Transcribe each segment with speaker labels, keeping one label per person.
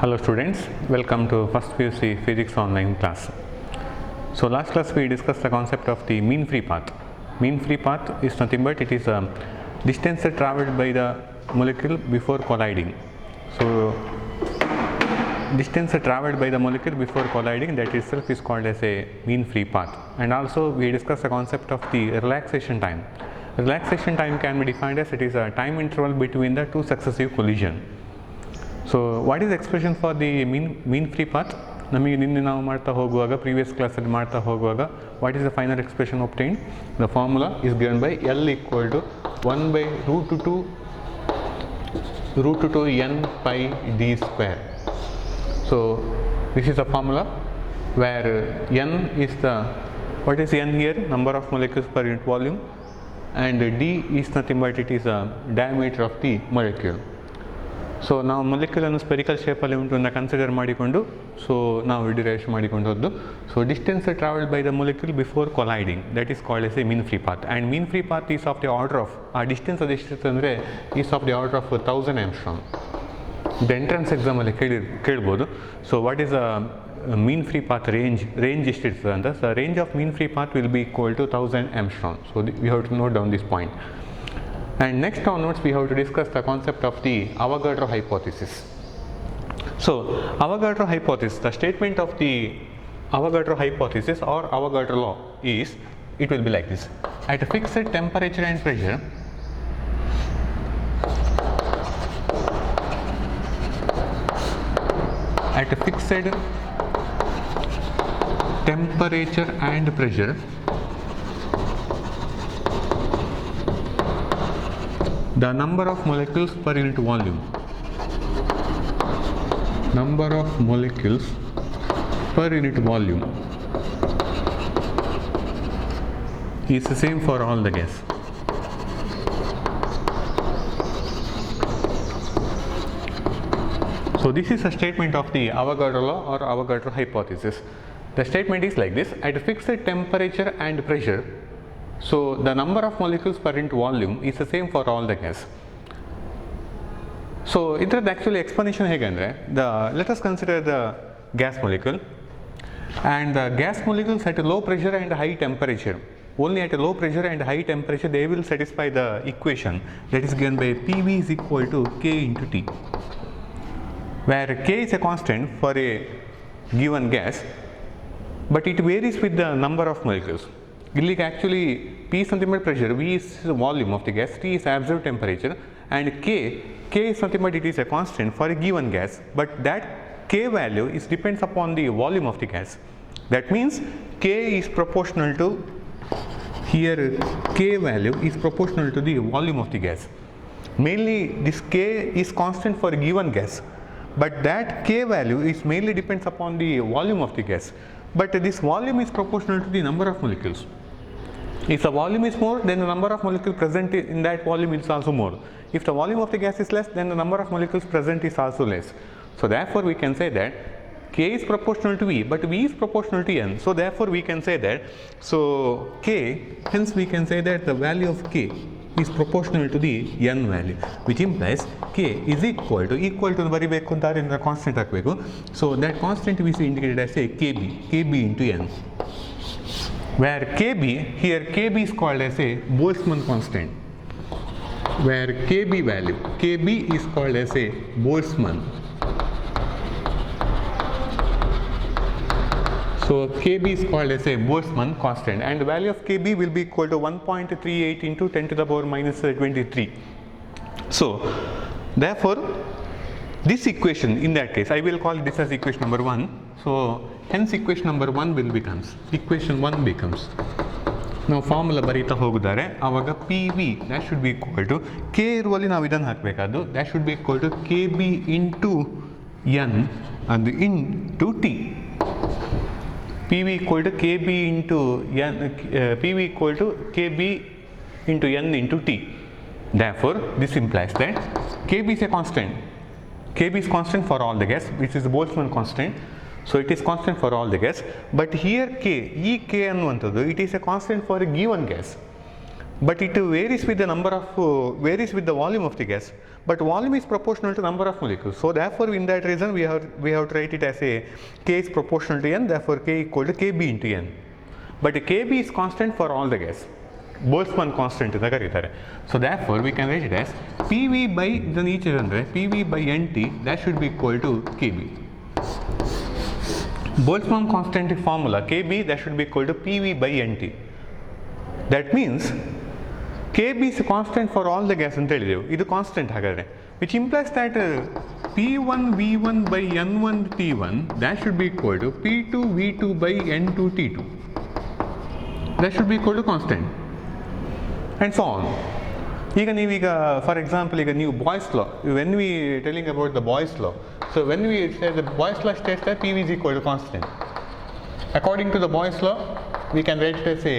Speaker 1: Hello students, welcome to first PUC Physics online class. So last class we discussed the concept of the mean free path. Mean free path is nothing but it is a distance travelled by the molecule before colliding. So distance travelled by the molecule before colliding, that itself is called as a mean free path. And also we discussed the concept of the relaxation time. Relaxation time can be defined as it is a time interval between the two successive collisions. So what is the expression for the mean free path? ನಮಗೆ ನಿನ್ನೆ ನಾವು ಮಾಡ್ತಾ ಹೋಗುವಾಗ previous ಕ್ಲಾಸಲ್ಲಿ ಮಾಡ್ತಾ ಹೋಗುವಾಗ what is the final expression obtained? The formula is given by L equal to 1 by root 2 n pi d square. So this is a formula where n is the, what is n here? Number of molecules per unit volume, and d is nothing but it is a diameter of the molecule. So ನಾವು ಮೊಲಿಕ್ಯೂಲನ್ನು spherical ಶೇಪಲ್ಲಿ ಉಂಟು ಅಂತ consider ಮಾಡಿಕೊಂಡು so ನಾವು derivation ಮಾಡಿಕೊಂಡು ಹೋದ್ದು. So distance travelled by the molecule before colliding, that is called as a mean free path. And mean free path is of the order of, ಆ distance ಅದೆಷ್ಟಿತ್ತು ಅಂದರೆ is of the order of 1000 angstrom. The entrance ಎಕ್ಸಾಮಲ್ಲಿ ಕೇಳ್ಬೋದು. So what is a mean free path range ಎಷ್ಟಿರ್ತದೆ ಅಂತ. So range of mean free path will be equal to 1000 angstrom. So we have to note down this point. And next onwards we have to discuss the concept of the Avogadro hypothesis. So Avogadro hypothesis, the statement of the Avogadro hypothesis or Avogadro law is, it will be like this: at a fixed temperature and pressure, at a fixed temperature and pressure, the number of molecules per unit volume, number of molecules per unit volume is the same for all the gas. So this is a statement of the Avogadro law or Avogadro hypothesis. The statement is like this: at a fixed temperature and pressure, so the number of molecules per unit volume is the same for all the gas. So ಇದ್ರದ್ದು actually explanation ಹೇಗೆ ಅಂದರೆ, let us consider the gas molecule, and the gas molecules at a low pressure and high temperature, only at a low pressure and high temperature they will satisfy the equation that is given by PV is equal to K into T, where K is a constant for a given gas but it varies with the number of molecules. ಇಲ್ಲಿಗೆ actually P is nothing but pressure, V is the volume of the gas, T is absolute temperature, and K is nothing but it is a constant for a given gas, but that K value is depends upon the volume of the gas. That means K is proportional to, here K value is proportional to the volume of the gas. Mainly this K is constant for a given gas, but that K value is mainly depends upon the volume of the gas, but this volume is proportional to the number of molecules. If the volume is more, then the number of molecules present in that volume is also more. If the volume of the gas is less, then the number of molecules present is also less. So therefore we can say that K is proportional to V, but V is proportional to N. So therefore we can say that, so K, hence we can say that the value of K is proportional to the N value, which implies K is equal to ಬರಿಬೇಕು ಅಂತ ಅದರಿಂದ constant ಹಾಕಬೇಕು. So that constant we see indicated as a KB into N, where KB, here KB is called as a Boltzmann constant, where KB is called as a Boltzmann. So KB is called as a Boltzmann constant, and the value of KB will be equal to 1.38 into 10 to the power minus 23. So therefore this equation, in that case I will call this as equation number 1. So hence equation number 1 will becomes, equation 1 becomes, ನಾವು formula ಬರೀತಾ ಹೋಗಿದ್ದಾರೆ ಆವಾಗ PV that should be equal to K ಇರುವಲ್ಲಿ ನಾವು ಇದನ್ನು ಹಾಕಬೇಕಾದ್ದು, that should be equal to KB into N and into T. PV equal to KB into N, PV equal to KB into N into T. Therefore this implies that KB is a constant. KB is constant for all the gas, which is the Boltzmann constant. So it is constant for all the gas, but here K, K ಅನ್ನುವಂಥದ್ದು it is a constant for a given gas, but it varies with the number of varies with the volume of the gas, but volume is proportional to number of molecules. So therefore, in that reason we have to write it as a K is proportional to N, therefore K equal to Kb into N. But Kb is constant for all the gas. Boltzmann constant ಅಂತ ಕರೀತಾರೆ. So therefore we can write it as PV by ಇದನ್ನು ಈಚೆ ಅಂದರೆ PV by NT that should be equal to Kb. Boltzmann constant formula Kb that should be equal to PV by NT. That means Kb is constant for all the gas ಅಂತ ಹೇಳಿದೆವು, ಇದು constant ಹಾಗಾದರೆ, which implies that P1 V1 by N1 T1 that should be equal to P2 V2 by N2 T2. That should be equal to constant. And so on. ಈಗ ನೀವೀಗ for example ಈಗ ನೀವು boys law, when we telling about the Boyle's law, so when we say the Boyle's law states that PV is equal to constant. According to the Boyle's law, we can write it as a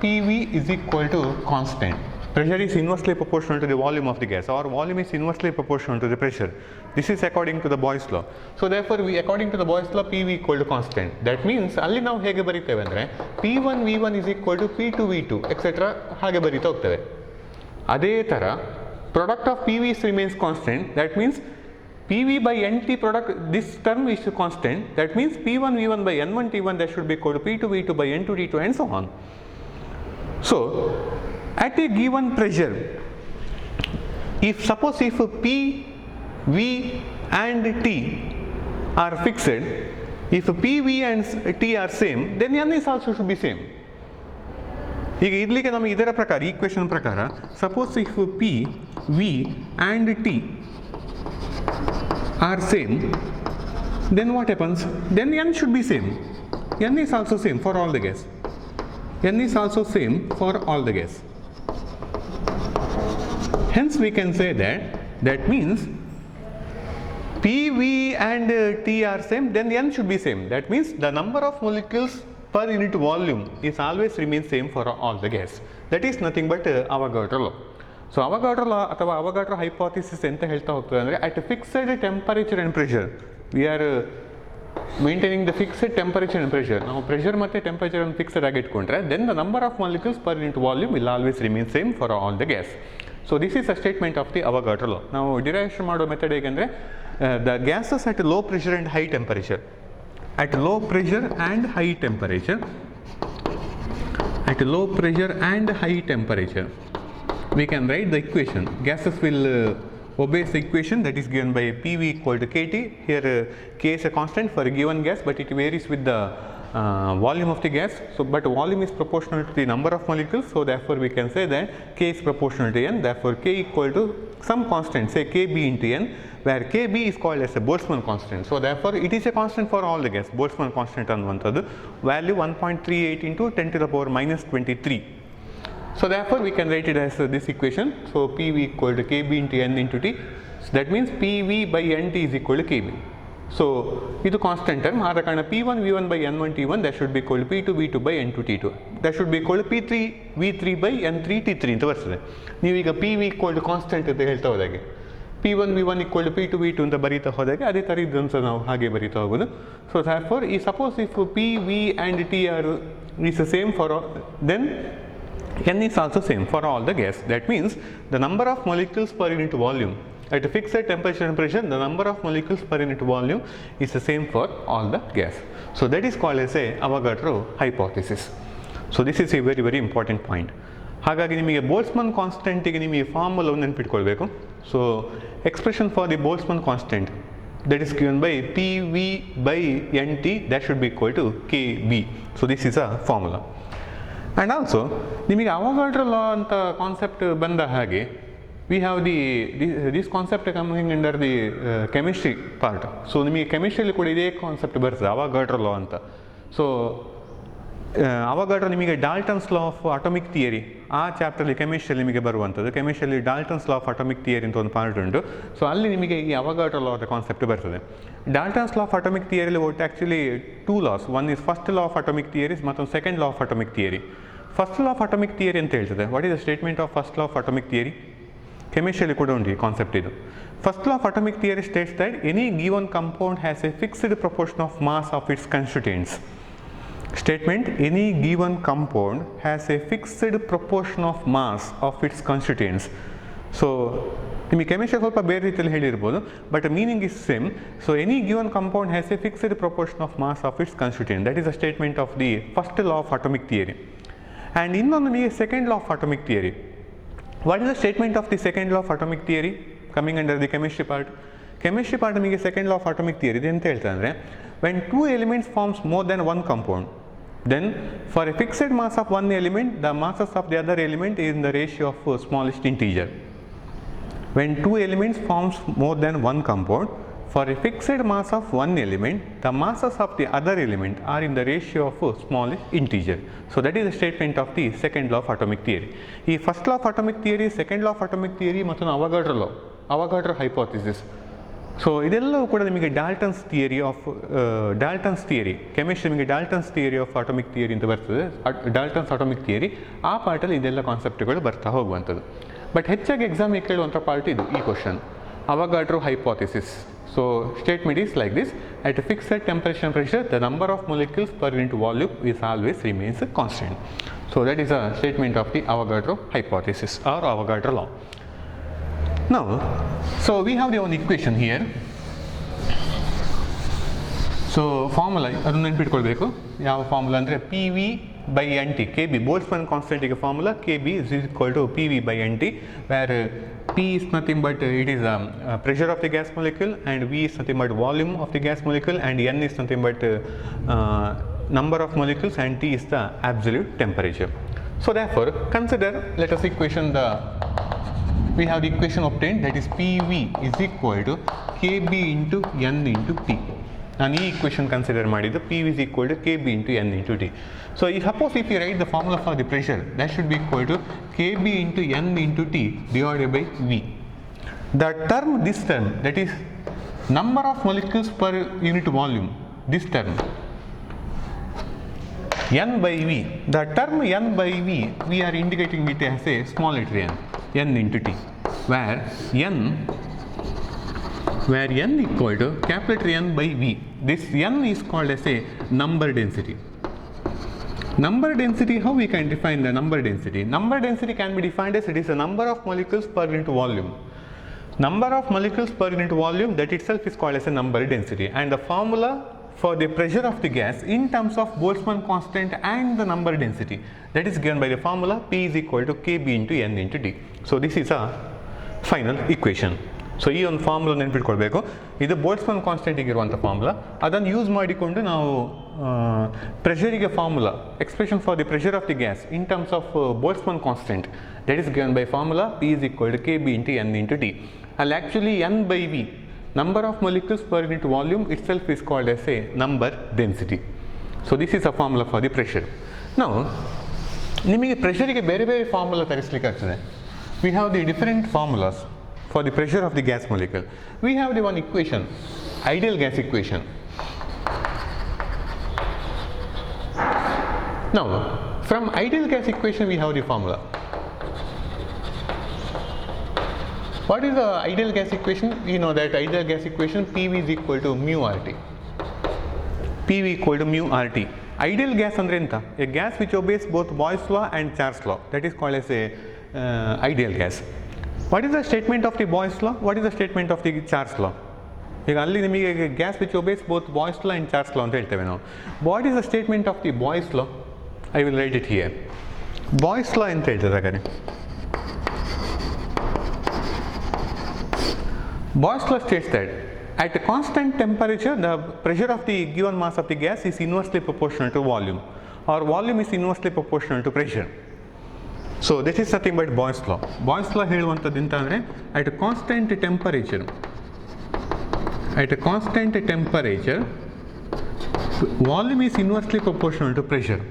Speaker 1: PV is equal to constant. Pressure is inversely proportional to the volume of the gas, or volume is inversely proportional to the pressure. This is according to the Boyle's law. So therefore, according to the Boyle's law, PV equal to constant. That means ಅಲ್ಲಿ ನಾವು ಹೇಗೆ ಬರೀತೇವೆ ಅಂದರೆ P1 V1 is equal to P2 V2 etc. ಹಾಗೆ ಬರೀತಾ ಹೋಗ್ತೇವೆ. ಅದೇ ಥರ product of PV remains constant. That means PV by NT product, this term is constant. That means P1 V1 by N1 T1 that should be equal to P2 V2 by N2 T2 and so on. So at a given pressure, if P, V and T are fixed, if P, V and T are same, then N is also should be same. ಈಗ ಇರ್ಲಿಕ್ಕೆ ನಮಗೆ ಇದರ ಪ್ರಕಾರ equation ಪ್ರಕಾರ suppose if P, V and T are same, then what happens? Then N should be same. N is also same for all the gas. N is also same for all the gas. Hence we can say that means P, V and T are same, then N should be same. That means the number of molecules per unit volume is always remains same for all the gas. That is nothing but Avogadro law. So Avogadro law ಅಥವಾ Avogadro hypothesis ಎಂತ ಹೇಳ್ತಾ ಹೋಗ್ತದೆ ಅಂದರೆ at fixed temperature and pressure we are maintaining the fixed temperature and pressure. ನಾವು pressure ಮತ್ತು temperature ಅನ್ನು fixed ಆಗಿ ಇಟ್ಕೊಂಡ್ರೆ then the number of molecules per unit volume will always remain same for all the gas. So this is a statement of the Avogadro law. ನಾವು derivation ಮಾಡೋ method ಹೇಗೆಂದರೆ the gases at low pressure and high temperature, at low pressure and high temperature, at low pressure and high temperature we can write the equation. Gases will obey the equation that is given by PV equal to KT. Here K is a constant for a given gas, but it varies with the volume of the gas. So but volume is proportional to the number of molecules, so therefore we can say that K is proportional to N. Therefore K equal to some constant, say Kb into N, where Kb is called as a Boltzmann constant. So therefore it is a constant for all the gas. Boltzmann constant ಅನ್ನುವಂಥದ್ದು value 1.38 into 10 to the power minus 23. So therefore we can write it as this equation. So PV equal to Kb into N into T. So that means PV by NT is equal to Kb. So ಇದು constant term, ಆದ ಕಾರಣ P1 V1 by N1 T1 that should be equal to P2 V2 by N2 T2. That should be equal to P3 V3 by N3 T3 ಅಂತ ಬರ್ತದೆ. ನೀವೀಗ PV equal to constant ಅಂತ ಹೇಳ್ತಾ ಹೋದಾಗೆ P1 V1 equal to P2 V2 ಅಂತ ಬರೀತಾ ಹೋದಾಗೆ ಅದೇ ಥರ ಇದನ್ನು ಸಹ ನಾವು ಹಾಗೆ ಬರೀತಾ ಹೋಗೋದು. ಸೊ therefore ಈ suppose if P, V and T are is the same for all, then N is also same for all the gas. That means the number of molecules per unit volume at a fixed temperature and pressure, the number of molecules per unit volume is the same for all the gas. So that is called as a Avogadro hypothesis. So this is a very very important point. ಹಾಗಾಗಿ ನಿಮಗೆ ಬೋಲ್ಟ್ಸ್ಮನ್ ಕಾನ್ಸ್ಟೆಂಟಿಗೆ ನಿಮಗೆ formula ಒಂದು ನೆನಪಿಟ್ಕೊಳ್ಬೇಕು. So expression for the Boltzmann constant that is given by PV by NT that should be equal to KB. So this is a formula. And also ನಿಮಗೆ Avogadro law ಅಂತ concept ಬಂದ ಹಾಗೆ we have this concept coming under the chemistry part. So ನಿಮಗೆ ಕೆಮಿಸ್ಟ್ರಿಯಲ್ಲಿ ಕೂಡ ಇದೇ concept ಬರ್ತದೆ Avogadro law ಅಂತ. So Avogadro ನಿಮಗೆ Dalton's law of atomic theory ಆ ಚಾಪ್ಟರ್ಲಿ ಕೆಮಿಸ್ಟ್ರಿಯಲ್ಲಿ ನಿಮಗೆ ಬರುವಂಥದ್ದು. ಕೆಮಿಸ್ಟ್ರಿಯಲ್ಲಿ Dalton's law of atomic theory ಅಂತ ಒಂದು ಪಾರ್ಟ್ ಉಂಟು. ಸೊ ಅಲ್ಲಿ ನಿಮಗೆ ಈ Avogadro law ಆದ ಕಾನ್ಸೆಪ್ಟ್ ಬರ್ತದೆ. ಡಾಲ್ಟನ್ಸ್ ಲಾ ಆಫ್ ಅಟಾಮಿಕ್ ಥಿಯರಿಯಲ್ಲಿ ಒಟ್ಟು actually 2 laws. One is first law of atomic theories ಮತ್ತೊಂದು second law of atomic theory. First law of atomic theory ಅಂತ ಹೇಳ್ತದೆ. What is the statement of first law of atomic theory? ಕೆಮಿಸ್ಟ್ರಿಯಲ್ಲಿ ಕೂಡ ಉಂಟು ಈ concept ಇದು. First law of atomic theory states that any given compound has a fixed proportion of mass of its constituents. Statement: any given compound has a fixed proportion of mass of its constituents. So ನಿಮಗೆ chemistry ಸ್ವಲ್ಪ ಬೇರೆ ರೀತಿಯಲ್ಲಿ ಹೇಳಿರ್ಬೋದು, but meaning is same. So any given compound has a fixed proportion of mass of its constituent. That is a statement of the first law of atomic theory. And ಇನ್ನೊಂದು ನಿಮಗೆ second law of atomic theory. What is the statement of the second law of atomic theory coming under the chemistry part? Chemistry part ನಿಮಗೆ second law of atomic theory ಇದೆ ಅಂತ ಹೇಳ್ತಾ ಅಂದರೆ, when two elements forms more than one compound, then for a fixed mass of one element, the masses of the other element is in the ratio of smallest integer. When two elements forms more than one compound, for a fixed mass of one element, the masses of the other element are in the ratio of smallest integer. So that is the statement of the second law of atomic theory. ಈ first law of atomic theory, second law of atomic theory ಮತ್ತು Avogadro law, Avogadro hypothesis. So ಇದೆಲ್ಲವೂ ಕೂಡ ನಿಮಗೆ ಡಾಲ್ಟನ್ಸ್ theory chemistry ನಿಮಗೆ ಡಾಲ್ಟನ್ಸ್ theory of atomic theory ಅಂತ ಬರ್ತದೆ. ಡಾಲ್ಟನ್ಸ್ atomic theory ಆ ಪಾರ್ಟಲ್ಲಿ ಇದೆಲ್ಲ ಕಾನ್ಸೆಪ್ಟ್ಗಳು ಬರ್ತಾ ಹೋಗುವಂಥದ್ದು. ಬಟ್ ಹೆಚ್ಚಾಗಿ ಎಕ್ಸಾಮಿಗೆ ಕೇಳುವಂಥ ಪಾರ್ಟ್ ಇದು ಈ question, Avogadro hypothesis. So statement is like this: at a fixed temperature and pressure, the number of molecules per unit volume is always remains constant. So that is a statement of the Avogadro hypothesis or Avogadro law. Now, so we have the one equation here. So formula ಅದನ್ನು ನೆನಪಿಟ್ಕೊಳ್ಬೇಕು. ಯಾವ formula ಅಂದರೆ PV/NT, KB Boltzmann ಕಾನ್ಸ್ಟೆಂಟಿಗೆ formula KB is equal to PV/NT, where P is nothing but it is pressure of the gas molecule, and V is nothing but volume of the gas molecule, and N is nothing but number of molecules, and T is the absolute temperature. So therefore consider, let us equation we have the equation obtained, that is PV is equal to KB into N into T. ನಾನು ಈ equation consider ಮಾಡಿದ್ದು PV is equal to KB into N into T. So suppose if you write the formula for the pressure, that should be equal to KB into N into T divided by V. This term, that is number of molecules per unit volume, this term N by V, the term N by V, we are indicating it as a small letter N into T, where N equal to capital N by V. This N is called as a number density. Number density, how we can define the number density? Number density can be defined as it is a number of molecules per unit volume. Number of molecules per unit volume, that itself is called as a number density. And the formula for the pressure of the gas in terms of Boltzmann constant and the number density, that is given by the formula P is equal to KB into N into T. So this is a final equation. So ಈ ಒಂದು formula ನೆನಪಿಟ್ಕೊಳ್ಬೇಕು. ಇದು Boltzmann ಕಾನ್ಸ್ಟೆಂಟಿಗೆ ಇರುವಂಥ formula. ಅದನ್ನು use ಮಾಡಿಕೊಂಡು ನಾವು ಪ್ರೆಷರಿಗೆ formula, expression for the pressure of the gas in terms of Boltzmann constant, that is given by formula P is equal to KB into N into T. ಅಲ್ಲಿ actually N by V, number of molecules per unit volume itself is called as a number density. So this is a formula for the pressure. Now ನಿಮಗೆ ಪ್ರೆಷರಿಗೆ ಬೇರೆ ಬೇರೆ formula ತರಿಸಲಿಕ್ಕೆ ಆಗ್ತದೆ. We have the different formulas for the pressure of the gas molecule. We have the one equation, ideal gas equation. Now from ideal gas equation we have the formula. What is the ideal gas equation? We know that ideal gas equation PV is equal to mu RT. PV equal to mu RT. Ideal gas andre enta, a gas which obeys both Boyle's law and Charles law, that is called as a ideal gas. What is the statement of the Boyle's law? What is the statement of the Charles law? ಈಗ ಅಲ್ಲಿ ನಿಮಗೆ gas which obeys both Boyle's law and Charles law ಅಂತ ಹೇಳ್ತೇವೆ ನಾವು. What is the statement of the Boyle's law? I will write it here. Boyle's law ಅಂತ ಹೇಳ್ತದೆ ಹಾಗಾದ್ರೆ. Boyle's law states that at a constant temperature, the pressure of the given mass of the gas is inversely proportional to volume, or volume is inversely proportional to pressure. So this is nothing but Boyle's law. Boyle's law ಹೇಳುವಂಥದ್ದು ಎಂತ ಅಂದರೆ, at a constant temperature, volume is inversely proportional to pressure.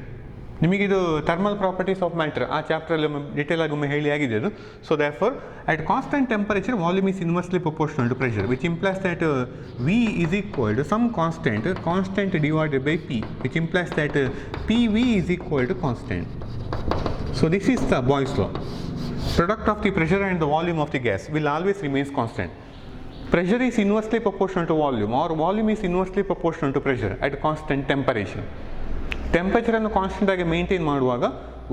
Speaker 1: ನಿಮಗಿದು thermal properties of matter ಆ ಚಾಪ್ಟ್ರಲ್ಲಿ detail ಆಗಿ ಒಮ್ಮೆ ಹೇಳಿ ಆಗಿದೆ ಅದು. So therefore at constant temperature volume is inversely proportional to pressure, which implies that V is equal to some constant divided by P, which implies that PV is equal to constant. So this is the Boyle's law. Product of the pressure and the volume of the gas will always remains constant. Pressure is inversely proportional to volume, or volume is inversely proportional to pressure at constant temperature. ಟೆಂಪರೇಚರನ್ನು constant ಆಗಿ maintain ಮಾಡುವಾಗ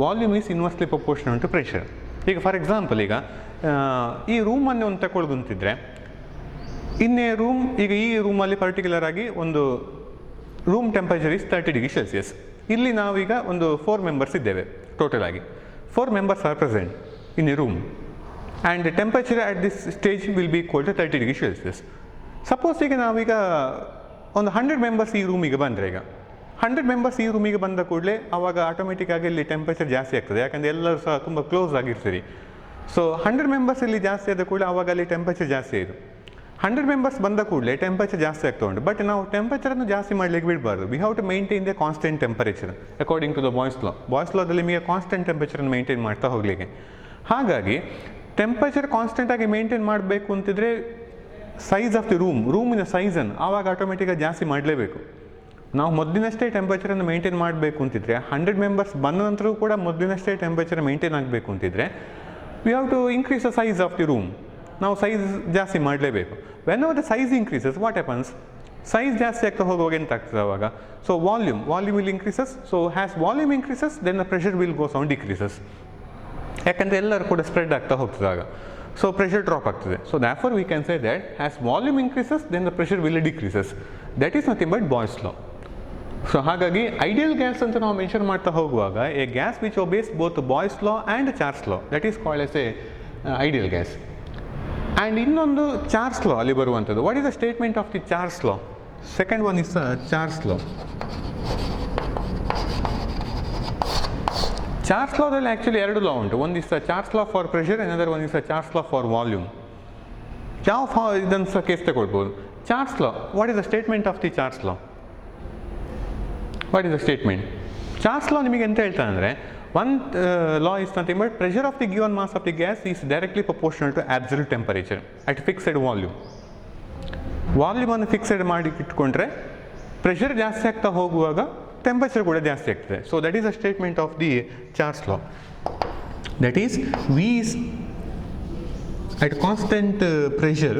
Speaker 1: volume is inversely proportional to pressure. ಈಗ for example, ಈಗ ಈ ರೂಮನ್ನು ಒಂದು ತಗೊಳ್ಳೋದು ಅಂತಿದ್ರೆ ಇನ್ನೇ ರೂಮ್, ಈಗ ಈ ರೂಮಲ್ಲಿ ಪರ್ಟಿಕ್ಯುಲರ್ ಆಗಿ ಒಂದು room temperature is 30 degree Celsius. ಇಲ್ಲಿ ನಾವೀಗ ಒಂದು 4 ಮೆಂಬರ್ಸ್ ಇದ್ದೇವೆ ಟೋಟಲ್ ಆಗಿ. 4 members are present in a room and temperature at this stage will be equal to 30 degree Celsius. Suppose ಈಗ ನಾವೀಗ ಒಂದು 100 ಮೆಂಬರ್ಸ್ ಈ ರೂಮಿಗೆ ಬಂದರೆ, ಈಗ 100 ಮೆಂಬರ್ಸ್ ಈ ರೂಮಿಗೆ ಬಂದ ಕೂಡಲೇ ಆವಾಗ ಆಟೋಮೆಟಿಕ್ ಆಗಿ ಇಲ್ಲಿ ಟೆಂಪರೇಚರ್ ಜಾಸ್ತಿ ಆಗ್ತದೆ, ಯಾಕಂದರೆ ಎಲ್ಲರೂ ಸಹ ತುಂಬ ಕ್ಲೋಸ್ ಆಗಿರ್ತೀರಿ. ಸೊ 100 ಮೆಂಬರ್ಸ್ ಇಲ್ಲಿ ಜಾಸ್ತಿ ಆದ ಕೂಡಲೇ ಆವಾಗ ಅಲ್ಲಿ ಟೆಂಪರೇಚರ್ ಜಾಸ್ತಿ ಆಯಿತು. 100 ಮೆಂಬರ್ಸ್ ಬಂದ ಕೂಡಲೇ ಟೆಂಪರೇಚರ್ ಜಾಸ್ತಿ ಆಗ್ತಾ ಉಂಟು. ಬಟ್ ನಾವು ಟೆಂಪರೇಚರನ್ನು ಜಾಸ್ತಿ ಮಾಡಲಿಕ್ಕೆ ಬಿಡಬಾರ್ದು. We have to maintain the constant temperature according to the Boyle's law. Boyle's ಲಾದಲ್ಲಿ ನಿಮಗೆ ಕಾನ್ಸ್ಟೆಂಟ್ ಟೆಂಪರೇಚರನ್ನು ಮೇಂಟೈನ್ ಮಾಡ್ತಾ ಹೋಗಲಿಕ್ಕೆ. ಹಾಗಾಗಿ ಟೆಂಪರೇಚರ್ ಕಾನ್ಸ್ಟೆಂಟಾಗಿ ಮೇಂಟೈನ್ ಮಾಡಬೇಕು ಅಂತಿದ್ರೆ ಸೈಜ್ ಆಫ್ ದಿ ರೂಮಿನ ಸೈಜನ್ನು ಆವಾಗ ಆಟೋಮೆಟಿಕಾಗಿ ಜಾಸ್ತಿ ಮಾಡಲೇಬೇಕು. ನಾವು ಮೊದಲಿನಷ್ಟೇ ಟೆಂಪರೇಚರನ್ನು ಮೇಂಟೈನ್ ಮಾಡಬೇಕು ಅಂತಿದ್ರೆ, 100 ಮೆಂಬರ್ಸ್ ಬಂದ ನಂತರವೂ ಕೂಡ ಮೊದಲಿನಷ್ಟೇ ಟೆಂಪರೇಚರ್ ಮೇಂಟೈನ್ ಆಗಬೇಕು ಅಂತಿದ್ರೆ we have to increase the size of the room. ನಾವು ಸೈಜ್ ಜಾಸ್ತಿ ಮಾಡಲೇಬೇಕು. Whenever the size increases, what happens, size ಜಾಸ್ತಿ ಆಗ್ತಾ ಹೋಗುವಾಗ ಎಂತ ಆಗ್ತದೆ ಅವಾಗ, so volume will increases. So has volume increases then the pressure will goes on decreases. ಯಾಕಂದರೆ ಎಲ್ಲರೂ ಕೂಡ ಸ್ಪ್ರೆಡ್ ಆಗ್ತಾ ಹೋಗ್ತದೆ ಆಗ, ಸೊ ಪ್ರೆಷರ್ ಡ್ರಾಪ್ ಆಗ್ತದೆ. So therefore we can say that has volume increases then the pressure will decreases. That is nothing but Boyle's law. So ಹಾಗಾಗಿ ideal gas ಅಂತ ನಾವು ಮೆನ್ಷನ್ ಮಾಡ್ತಾ ಹೋಗುವಾಗ a gas which obeys both Boyle's law and Charles law, that is called as a ideal gas. And ಇನ್ನೊಂದು Charles law ಅಲ್ಲಿ ಬರುವಂಥದ್ದು. What is the statement of the Charles law? Second one is the Charles law. Charles ಲಾದಲ್ಲಿ actually 2 law ಉಂಟು. ಒಂದು is the Charles law for pressure, another one is the Charles law for volume. ಯಾವ ಇದನ್ನು ಸಹ case ತಗೊಳ್ಬೋದು. Charles law, what is the statement of the Charles law? What is the statement? Charles law ನಿಮಗೆ ಎಂತ ಹೇಳ್ತಾ ಅಂದರೆ, one law is nothing but pressure of the given mass of the gas is directly proportional to absolute temperature at fixed volume. Volume ಅನ್ನು fixed ಮಾಡಿ ಇಟ್ಕೊಂಡ್ರೆ pressure ಜಾಸ್ತಿ ಆಗ್ತಾ ಹೋಗುವಾಗ ಟೆಂಪರೇಚರ್ ಕೂಡ ಜಾಸ್ತಿ ಆಗ್ತದೆ. So that is a statement of the Charles law. That is V is at constant pressure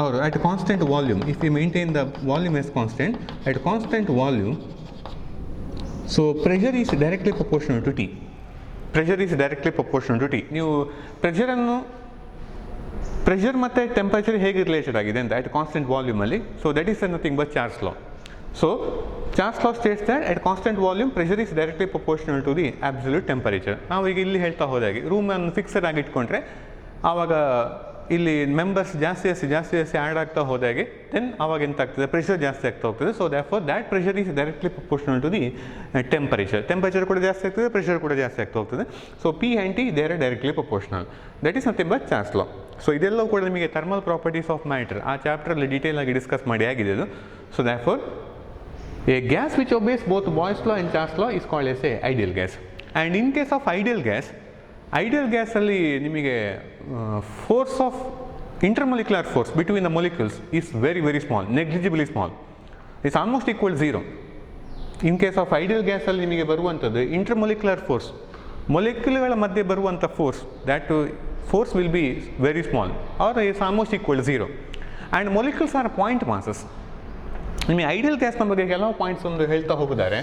Speaker 1: or at constant volume. If we maintain the volume as constant, at constant volume, so pressure is directly proportional to T. Pressure is directly proportional to T. ನೀವು pressure ಮತ್ತು temperature ಹೇಗೆ related ಆಗಿದೆ ಅಂತ at constant ವಾಲ್ಯೂಮಲ್ಲಿ. So that is nothing but Charles law. So Charles law states that at constant volume pressure is directly proportional to the absolute temperature. ನಾವು ಈಗ ಇಲ್ಲಿ ಹೇಳ್ತಾ ಹೋದಾಗೆ ರೂಮನ್ನು ಫಿಕ್ಸೆಡ್ ಆಗಿ ಇಟ್ಕೊಂಡ್ರೆ ಆವಾಗ ಇಲ್ಲಿ ಮೆಂಬರ್ಸ್ ಜಾಸ್ತಿ ಆ್ಯಡ್ ಆಗ್ತಾ ಹೋದಾಗೆ ದೆನ್ ಆವಾಗ ಎಂತ ಆಗ್ತದೆ, ಪ್ರೆಷರ್ ಜಾಸ್ತಿ ಆಗ್ತಾ ಹೋಗ್ತದೆ. So therefore that pressure is directly proportional to the temperature ಕೂಡ ಜಾಸ್ತಿ ಆಗ್ತದೆ, ಪ್ರೆಷರ್ ಕೂಡ ಜಾಸ್ತಿ ಆಗ್ತಾ ಹೋಗ್ತದೆ. So P and T they are directly proportional. That is nothing but Charles law. So ಇದೆಲ್ಲವೂ ಕೂಡ ನಿಮಗೆ ಥರ್ಮಲ್ ಪ್ರಾಪರ್ಟೀಸ್ ಆಫ್ ಮ್ಯಾಟರ್ ಆ ಚಾಪ್ಟ್ರಲ್ಲಿ ಡೀಟೇಲ್ ಆಗಿ ಡಿಸ್ಕಸ್ ಮಾಡಿ ಆಗಿದೆ ಅದು. So therefore a gas which obeys both Boyle's law and Charles law is called as a ideal gas. And in case of ideal ಗ್ಯಾಸಲ್ಲಿ ನಿಮಗೆ force of intermolecular force between the molecules is very small, negligibly small. It's almost equal to 0. In case of ideal gas ಅಲ್ಲಿ ನಿಮಗೆ ಬರುವಂಥದ್ದು intermolecular force, ಮೊಲೆಕ್ಯುಲ್ಗಳ ಮಧ್ಯೆ ಬರುವಂಥ force, that force will be very small or is almost equal to 0. And molecules are point masses. ನಿಮಗೆ ideal ಗ್ಯಾಸ್ನ ಬಗ್ಗೆ ಕೆಲವು points ಒಂದು ಹೇಳ್ತಾ ಹೋಗಿದ್ದಾರೆ.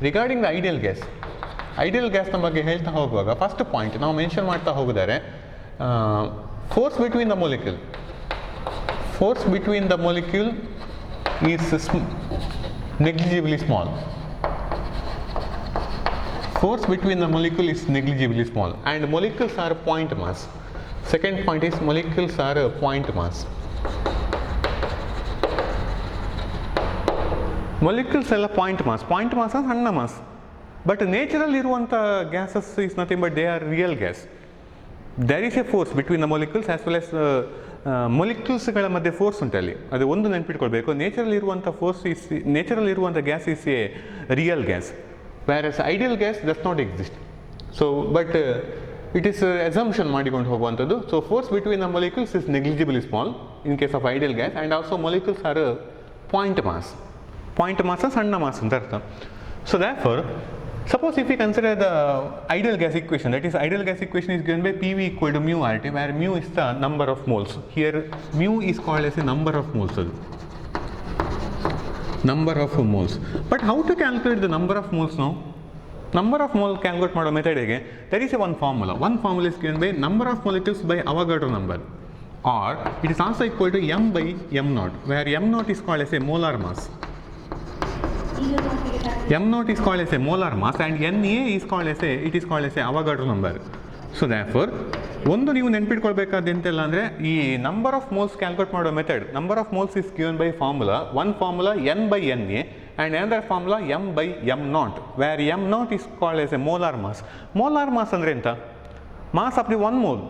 Speaker 1: ರಿಗಾರ್ಡಿಂಗ್ ದ ಐಡಿಯಲ್ ಗ್ಯಾಸ್ನ ಬಗ್ಗೆ ಹೇಳ್ತಾ ಹೋಗುವಾಗ ಫಸ್ಟ್ ಪಾಯಿಂಟ್ ನಾವು ಮೆನ್ಷನ್ ಮಾಡ್ತಾ ಹೋಗಿದ್ದಾರೆ, force between the molecule is negligibly small. Force between the molecule is negligibly small and molecules are point mass. Second point is molecules are a point mass. Molecules ಎಲ್ಲ point mass ಸಣ್ಣ mass. But ನೇಚರಲ್ಲಿ ಇರುವಂಥ gases is nothing but they are real gas. There is a force between the molecules as well as ಮೊಲಿಕ್ಯೂಲ್ಸ್ಗಳ ಮಧ್ಯೆ force ಉಂಟಲ್ಲಿ. ಅದು ಒಂದು ನೆನ್ಪಿಟ್ಕೊಳ್ಬೇಕು. ನೇಚರಲ್ಲಿ ಇರುವಂಥ gas is a real gas, whereas ideal gas does not exist. So but it is assumption ಮಾಡಿಕೊಂಡು ಹೋಗುವಂಥದ್ದು. So force between the molecules is negligibly small in case of ideal gas and also molecules R point mass ಸಣ್ಣ mass ಅಂತ ಅರ್ಥ. So therefore, suppose if we consider the ideal gas equation, that is ideal gas equation is given by PV equal to mu RT, where mu is the number of moles. Here mu is called as a number of moles. But how to calculate the number of moles now? Number of mole calculate ಮಾಡೋ method ಹೇಗೆ, there is one formula. One formula is given by number of molecules by Avogadro number, or it is also equal to m by m naught, where m naught is called as a molar mass. M naught is called as a molar mass and Na is called as a Avogadro number. So therefore ಒಂದು ನೀವು ನೆನಪಿಟ್ಕೊಳ್ಬೇಕಾದ ಎಂತೆಲ್ಲ ಅಂದರೆ ಈ number of moles calculate ಮಾಡೋ method, number of moles is given by formula, one formula n by Na and another formula m by m naught, where m naught is called as a molar mass. Molar mass ಅಂದರೆ ಎಂತ, mass of the one mole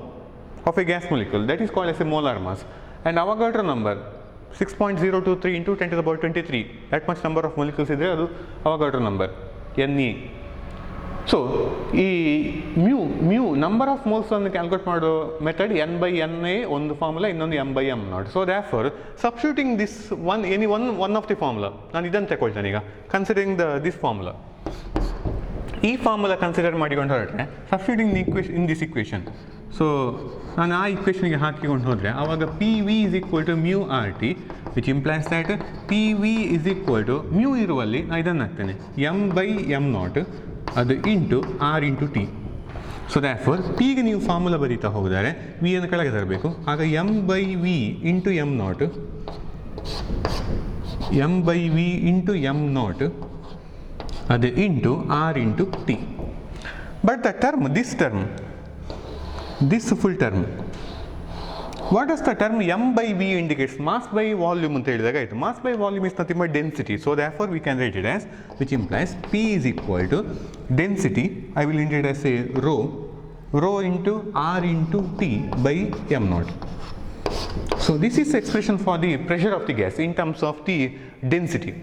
Speaker 1: of a gas molecule, that is called as a molar mass. And Avogadro number 6.023 into 10 to the power 23, that much number of molecules ಇದ್ರೆ ಅದು Avogadro number Ne. So ಈ mu number of moles ಅನ್ನು calculate ಮಾಡೋ method n by Na ಒಂದು formula, ಇನ್ನೊಂದು m by m naught. So therefore substituting this one of the formula, ನಾನು ಇದನ್ನು ತಗೊಳ್ತೇನೆ ಈಗ, ಕನ್ಸಿಡರಿಂಗ್ ದಿಸ್ ಫಾರ್ಮುಲಾ, ಈ ಫಾರ್ಮುಲಾ ಕನ್ಸಿಡರ್ ಮಾಡಿಕೊಂಡು ಹೊರಟ್ರೆ substituting in this equation. So ನಾನು ಆ ಇಕ್ವೇಷನ್ಗೆ ಹಾಕಿಕೊಂಡು ಹೋದರೆ ಆವಾಗ P V is equal to mu R T, which implies that P V is equal to mu ಇರುವಲ್ಲಿ ನಾನು ಇದನ್ನು ಹಾಕ್ತೇನೆ m by m naught ಅದು into R into T. So therefore ಪಿಗೆ ನೀವು ಫಾರ್ಮುಲಾ ಬರೀತಾ ಹೋಗಿದ್ದಾರೆ, ವಿ ಅನ್ನು ಕೆಳಗೆ ತರಬೇಕು, ಆಗ m by v into m naught, m by v into m naught ಅದು into R into T. But the term, this full term, what does the term m by v indicates? Mass by volume ಅಂತ ಹೇಳಿದಾಗ ಆಯಿತು. Mass by volume is nothing but density, so therefore we can write it as, which implies P is equal to density, I will write it as a rho into R into T by m naught. So this is expression for the pressure of the gas in terms of the density.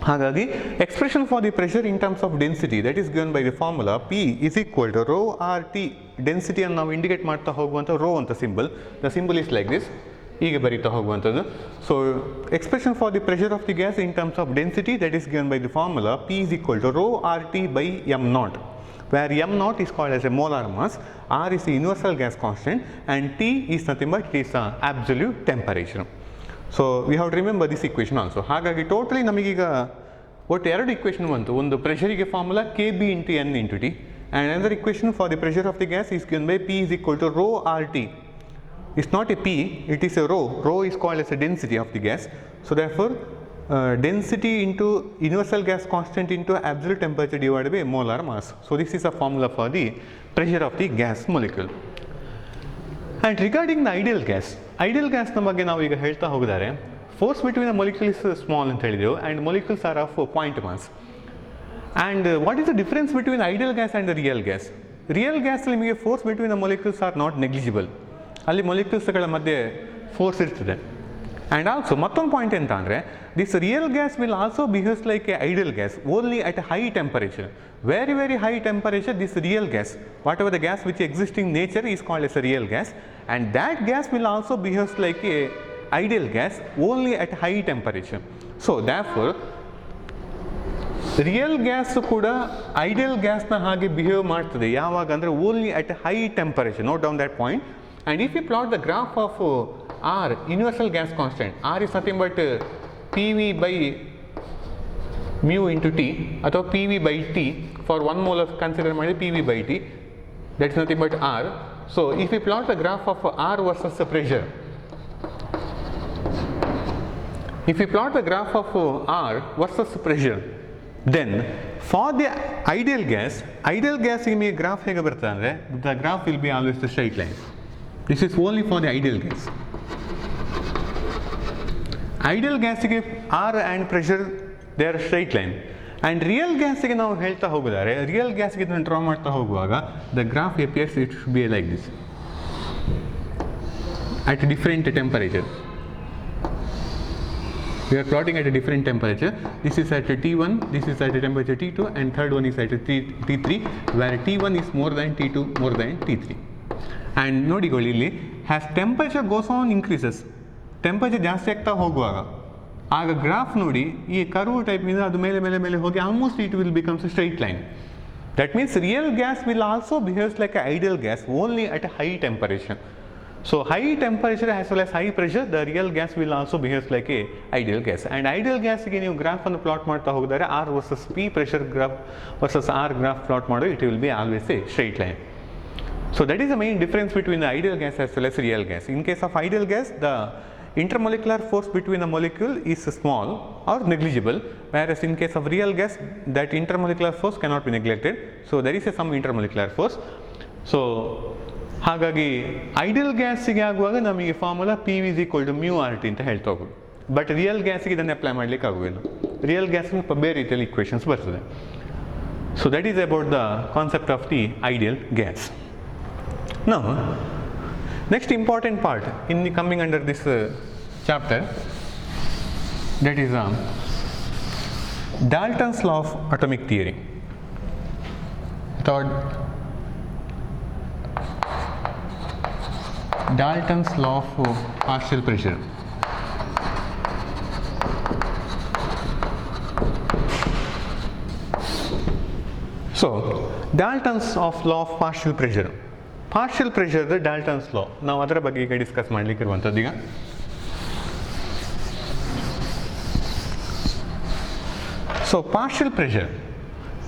Speaker 1: ಹಾಗಾಗಿ expression for the pressure in terms of density, that is given by the formula P is equal to rho R T. ಡೆನ್ಸಿಟಿಯನ್ನು ನಾವು indicate ಮಾಡ್ತಾ ಹೋಗುವಂಥ rho ಅಂತ symbol, the symbol is like this, ಹೀಗೆ ಬರೀತಾ ಹೋಗುವಂಥದ್ದು. So expression for the pressure of the gas in terms of density, that is given by the formula P is equal to rho R T by m naught, where m naught is called as a molar mass, R is the universal gas constant and T is nothing but it is the absolute temperature. So we have to remember this equation also. ಹಾಗಾಗಿ totally ನಮಗೀಗ ಒಟ್ಟು ಎರಡು equation ಬಂತು. ಒಂದು ಪ್ರೆಷರಿಗೆ formula K B into N into T, and another equation for the pressure of the gas is given by P is equal to rho R T. It's not a P, it is a rho is called as a density of the gas. So therefore density into universal gas constant into absolute temperature divided by molar mass. So this is a formula for the pressure of the gas molecule. And regarding the ideal gas ನ ಬಗ್ಗೆ ನಾವು ಈಗ ಹೇಳ್ತಾ ಹೋಗಿದ್ದಾರೆ, force between the molecules small ಅಂತ ಹೇಳಿದೆವು and molecules are of point mass. And what is the difference between ideal gas and the real gas? Real ಗ್ಯಾಸಲ್ಲಿ ನಿಮಗೆ force between the molecules are not negligible, ಅಲ್ಲಿ ಮೊಲಿಕ್ಯೂಲ್ಸ್ಗಳ ಮಧ್ಯೆ force ಇರ್ತದೆ. And also ಮತ್ತೊಂದು point ಎಂತ ಅಂದರೆ, this real gas will also behaves like A ideal gas only at A high temperature. Very high temperature, this real gas, whatever the gas which exists in nature is called as a real gas, and that gas will also behave like a ideal gas only at high temperature. So therefore real gas ಕೂಡ ideal gas ನ ಹಾಗೆ behave ಮಾಡ್ತದೆ ಯಾವಾಗ ಅಂದರೆ only at high temperature. Note down that point. And if you plot the graph of R, universal gas constant, R is nothing but PV by mu into T ಅಥವಾ PV by T. For 1 mole of consider ಮಾಡಿ PV by T, that is nothing but R. So if we plot the graph of R versus the pressure, if we plot the graph of R versus pressure, then for the ideal gas ನಿಮಗೆ graph ಹೇಗೆ ಬರ್ತದೆ ಅಂದರೆ, the graph will be always the straight line. This is only for the ideal gas. Ideal gasಗೆ R and pressure they are straight line. And real ಗ್ಯಾಸಿಗೆ ನಾವು ಹೇಳ್ತಾ ಹೋಗಿದ್ದಾರೆ, ರಿಯಲ್ ಗ್ಯಾಸ್ಗೆ ಇದನ್ನು ಡ್ರಾ ಮಾಡ್ತಾ ಹೋಗುವಾಗ the graph appears it should be like this at different temperature. We are plotting at a different temperature. This is at T1, this is at a temperature T2, and third one is at T3, where T1 is more than T2, more than T3. And ನೋಡಿಕೊಳ್ಳಿ ಇಲ್ಲಿ, as temperature goes on increases, temperature ಜಾಸ್ತಿ ಆಗ್ತಾ ಹೋಗುವಾಗ ಆಗ graph ನೋಡಿ ಈ curve type ಇಂದ ಅದು ಮೇಲೆ ಮೇಲೆ ಮೇಲೆ ಹೋಗಿ almost it will becomes a straight line. That means real gas will also behave like an ideal gas only at a high temperature. So high temperature as well as high pressure, the real gas will also behave like a ideal gas. And ideal gas ಗೆ ನೀವು graph ಅನ್ನು plot ಮಾಡ್ತಾ ಹೋಗಿದರೆ R versus P pressure graph versus R graph plot ಮಾಡೋ, it will be always a straight line. So that is the main difference between the ideal gas as well as real gas. In case of ideal gas, the intermolecular force between the molecule is small or negligible, whereas in case of real gas, that intermolecular force cannot be neglected. So there is some intermolecular force. So ಹಾಗಾಗಿ ideal ಗ್ಯಾಸಿಗೆ ಆಗುವಾಗ ನಮಗೆ formula P V is equal to mu R T ಅಂತ ಹೇಳ್ತಾ ಹೋಗೋದು. But real ಗ್ಯಾಸಿಗೆ ಇದನ್ನು apply ಮಾಡಲಿಕ್ಕೆ ಆಗೋದಿಲ್ಲ. ರಿಯಲ್ ಗ್ಯಾಸ್ಗೆ ಸ್ವಲ್ಪ ಬೇರೆ ರೀತಿಯಲ್ಲಿ ಇಕ್ವೇಷನ್ಸ್ ಬರ್ತದೆ. So that is about the concept of the ideal gas. Now next important part in the coming under this chapter, that is Dalton's law of atomic theory. Dalton's law of partial pressure. So Dalton's law of partial pressure. Partial pressure the Dalton's law. ನಾವು ಅದರ ಬಗ್ಗೆ ಈಗ discuss ಮಾಡಲಿಕ್ಕೆ ಇರುವಂಥದ್ದು ಈಗ. So partial pressure.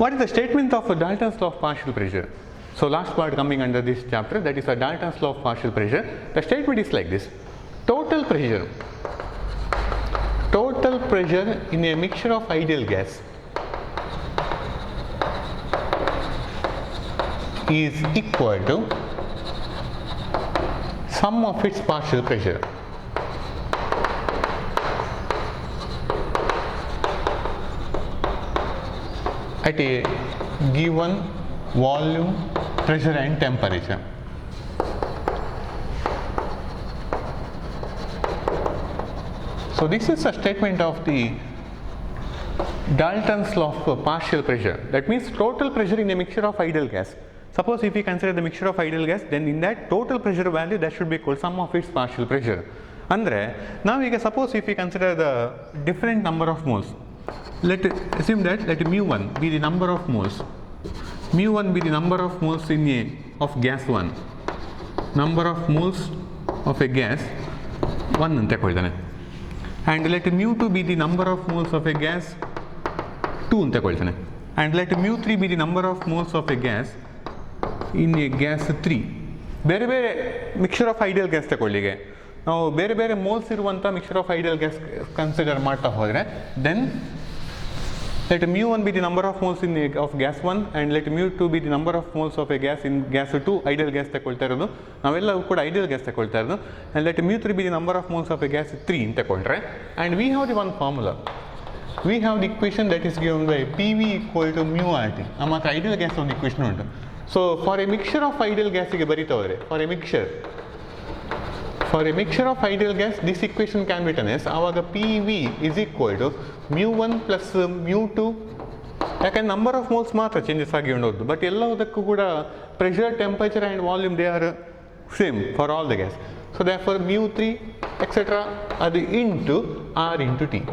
Speaker 1: What is the statement of Dalton's law of partial pressure? So last part coming under this chapter, that is a Dalton's law of partial pressure. The statement is like this: total pressure in a mixture of ideal gas is equal to sum of its partial pressure. At a given volume, pressure and temperature. So this is a statement of the Dalton's law of partial pressure. That means total pressure in a mixture of ideal gas. Suppose if we consider the mixture of ideal gas, then in that total pressure value that should be equal sum of its partial pressure. Andre now we can suppose if we consider the different number of moles, let assume that let mu1 be the number of moles. Mu1 be the number of moles in a of gas 1. Number of moles of a gas 1 ಅಂತ ತಗೊಳ್ತಾನೆ. And let mu2 be the number of moles of a gas 2 ಅಂತ ತಗೊಳ್ತಾನೆ. And let mu3 be the number of moles of a gas in a gas 3. ಬೇರೆ ಬೇರೆ mixture of ideal gas ತಗೊಳ್ಳಿಗೆ ನಾವು ಬೇರೆ ಬೇರೆ moles ಇರುವಂಥ mixture of ideal gas consider ಮಾಡ್ತಾ ಹೋದರೆ, then let mu1 be the number of moles in of gas 1 and let mu2 be the number of moles of a gas in gas 2. Ideal gas ತಗೊಳ್ತಾ ಇರೋದು ನಾವೆಲ್ಲವೂ ಕೂಡ ideal gas ತಗೊಳ್ತಾ ಇರೋದು. and let mu3 be the number of moles of a gas 3 ಅಂತ ತಗೊಂಡ್ರೆ, and we have the one formula, we have the equation that is given by PV equal to mu RT. ನಮ್ಮ ಹತ್ರ ideal gas ಒಂದು equation ಉಂಟು. So for a mixture of ideal ಗ್ಯಾಸಿಗೆ ಬರೀತಾ ಹೋದರೆ, for a mixture of ideal gas, this equation can be written as ಆವಾಗ PV is equal to mu1 plus mu2. ಯಾಕಂದ್ರೆ number of moles ಮಾತ್ರ changes ಆಗಿ ಉಂಟು, ಬಟ್ ಎಲ್ಲದಕ್ಕೂ ಕೂಡ pressure, temperature and volume they are same for all the gas. So therefore mu3 etcetera ಅದು into R into T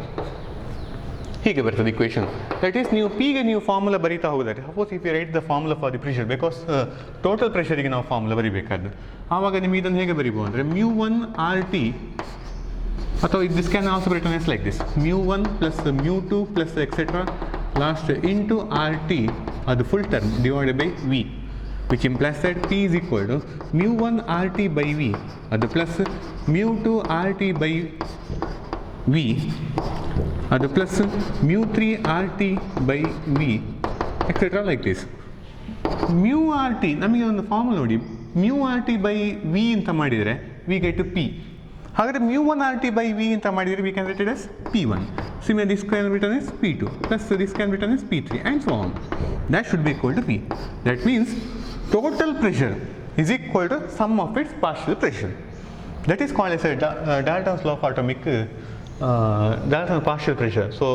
Speaker 1: ಹೀಗೆ ಬರ್ತದೆ equation. That is ನೀವು ಪಿಗೆ ನೀವು ಫಾರ್ಮುಲಾ ಬರೀತಾ ಹೋದರೆ, suppose if you write the formula for the pressure, because total ಪ್ರೆಷರಿಗೆ ನಾವು ಫಾರ್ಮುಲಾ ಬರೀಬೇಕಾದ್ದು, ಆವಾಗ ನಿಮಗೆ ಇದನ್ನು ಹೇಗೆ ಬರೀಬೋದು ಅಂದರೆ mu1 RT, ಅಥವಾ this can also be written as like this mu1 plus mu2 plus etcetera last into RT, ಅದು full term divided by V, which implies that P is equal to mu1 RT by V, ಅದು plus mu2 RT by V, ಅದು plus mu3 RT by V etcetera like this. mu RT ನಮಗೆ ಒಂದು formula ನೋಡಿ, mu RT by V ಅಂತ ಮಾಡಿದರೆ we get to P. ಹಾಗಾದರೆ mu1 RT by V ಅಂತ ಮಾಡಿದರೆ we can write it as P1. Similarly this can be written as P2 plus this can be written as P3 and so on. That should be equal to P. That means total pressure is equal to sum of its partial pressure. That is called as a Dalton's law of atomic Dalton's partial pressure. So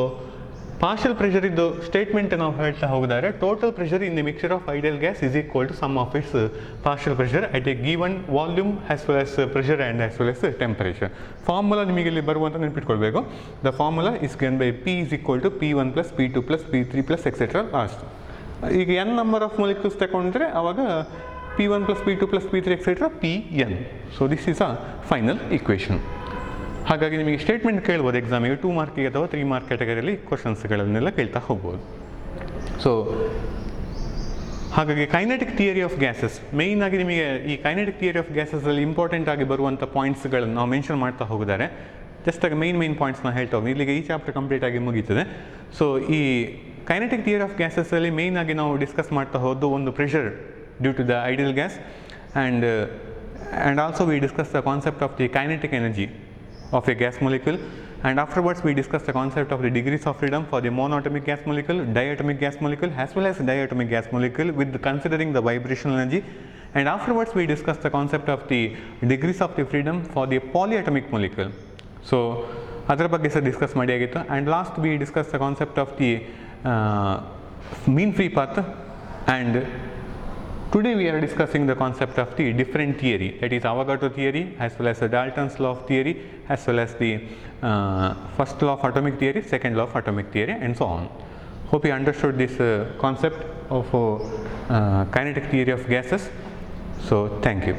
Speaker 1: partial pressure ಇದ್ದು statement ನಾವು ಹೇಳ್ತಾ ಹೋಗಿದ್ದಾರೆ, total pressure in the mixture of ideal gas is equal to sum of its partial pressure at a given volume as well as pressure and as well as temperature. Formula ನಿಮಗೆ ಇಲ್ಲಿ ಬರುವಂತ ನೆನಪಿಟ್ಕೊಳ್ಬೇಕು. The formula is given by P is equal to P1 plus P2 plus P3 plus etcetera last. ಈಗ n number of molecules ತಗೊಂಡ್ರೆ ಅವಾಗ P1 plus P2 plus P3 etc. Pn. So this is a final equation. ಹಾಗಾಗಿ ನಿಮಗೆ statement ಕೇಳ್ಬೋದು ಎಕ್ಸಾಮಿಗೆ 2 ಮಾರ್ಕಿಗೆ ಅಥವಾ 3 mark ಕ್ಯಾಟಗರಿಯಲ್ಲಿ ಕ್ವಶನ್ಸ್ಗಳನ್ನೆಲ್ಲ ಕೇಳ್ತಾ ಹೋಗ್ಬೋದು. So ಹಾಗಾಗಿ kinetic theory of gases main ಆಗಿ ನಿಮಗೆ ಈ ಕೈನೆಟಿಕ್ ಥಿಯರಿ ಆಫ್ ಗ್ಯಾಸಸಲ್ಲಿ ಇಂಪಾರ್ಟೆಂಟ್ ಆಗಿ ಬರುವಂಥ ಪಾಯಿಂಟ್ಸ್ಗಳನ್ನು ನಾವು ಮೆನ್ಷನ್ ಮಾಡ್ತಾ ಹೋಗಿದ್ದಾರೆ. ಜಸ್ಟ್ ಆಗಿ ಮೇನ್ ಪಾಯಿಂಟ್ಸ್ನ ಹೇಳ್ತಾ ಹೋಗಿ ಇಲ್ಲಿಗೆ ಈ ಚಾಪ್ಟರ್ ಕಂಪ್ಲೀಟ್ ಆಗಿ ಮುಗೀತದೆ. ಸೊ ಈ ಕೈನೆಟಿಕ್ ಥಿಯರಿ ಆಫ್ ಗ್ಯಾಸಸಲ್ಲಿ ಮೇಯ್ನ್ ಆಗಿ ನಾವು ಡಿಸ್ಕಸ್ ಮಾಡ್ತಾ ಹೋದ್ದು ಒಂದು pressure due to the ideal gas and also we discussed the concept of the kinetic energy of a gas molecule, and afterwards we discussed the concept of the degrees of freedom for the monatomic gas molecule, diatomic gas molecule as well as diatomic gas molecule with considering the vibrational energy, and afterwards we discussed the concept of the degrees of the freedom for the polyatomic molecule. So ಅದರ ಬಗ್ಗೆ ಸಹ discuss ಮಾಡಿ ಆಗಿತ್ತು. And last we discuss the concept of the mean free path, and today we are discussing the concept of the different theory, that is Avogadro theory as well as the Dalton's law of theory as well as the first law of atomic theory, second law of atomic theory and so on. Hope you understood this concept of kinetic theory of gases. So thank you.